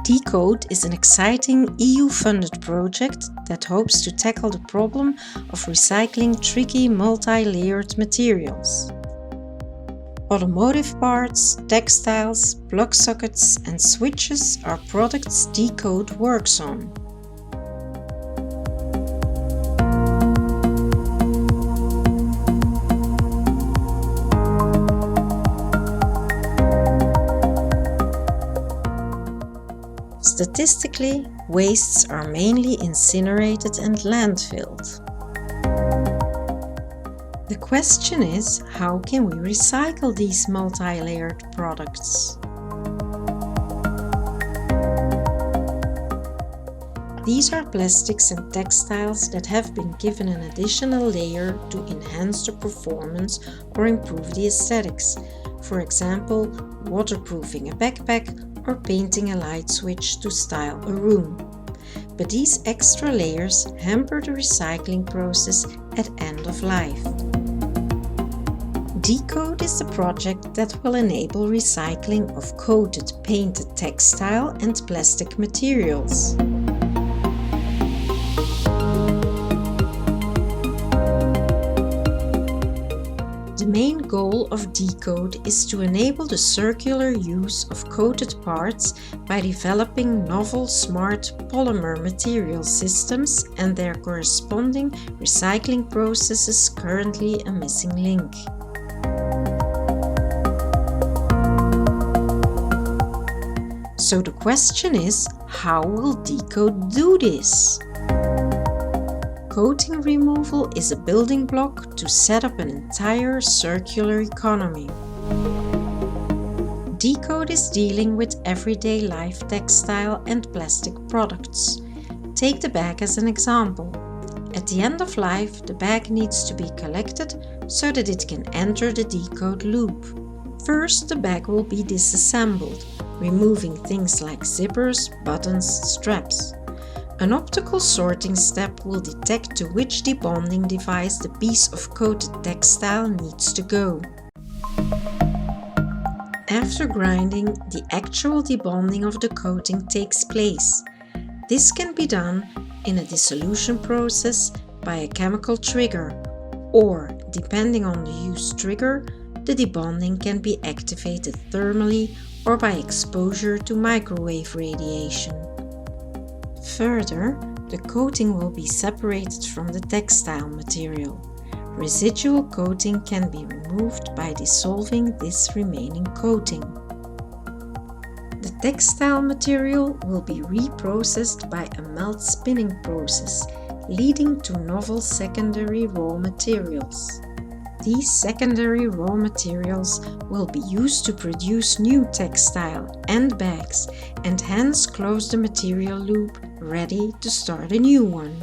Decoat is an exciting EU-funded project that hopes to tackle the problem of recycling tricky multi-layered materials. Automotive parts, textiles, plug sockets and switches are products Decoat works on. Statistically, wastes are mainly incinerated and landfilled. The question is, how can we recycle these multi-layered products? These are plastics and textiles that have been given an additional layer to enhance the performance or improve the aesthetics. For example, waterproofing a backpack or painting a light switch to style a room. But these extra layers hamper the recycling process at end of life. Decoat is the project that will enable recycling of coated painted textile and plastic materials. The main goal of Decoat is to enable the circular use of coated parts by developing novel smart polymer material systems and their corresponding recycling processes, currently a missing link. So the question is, how will Decoat do this? Coating removal is a building block to set up an entire circular economy. Decoat is dealing with everyday life textile and plastic products. Take the bag as an example. At the end of life, the bag needs to be collected so that it can enter the Decoat loop. First, the bag will be disassembled, removing things like zippers, buttons, straps. An optical sorting step will detect to which debonding device the piece of coated textile needs to go. After grinding, the actual debonding of the coating takes place. This can be done in a dissolution process by a chemical trigger, or, depending on the used trigger, the debonding can be activated thermally or by exposure to microwave radiation. Further, the coating will be separated from the textile material. Residual coating can be removed by dissolving this remaining coating. The textile material will be reprocessed by a melt spinning process, leading to novel secondary raw materials. These secondary raw materials will be used to produce new textile and bags and hence close the material loop, ready to start a new one.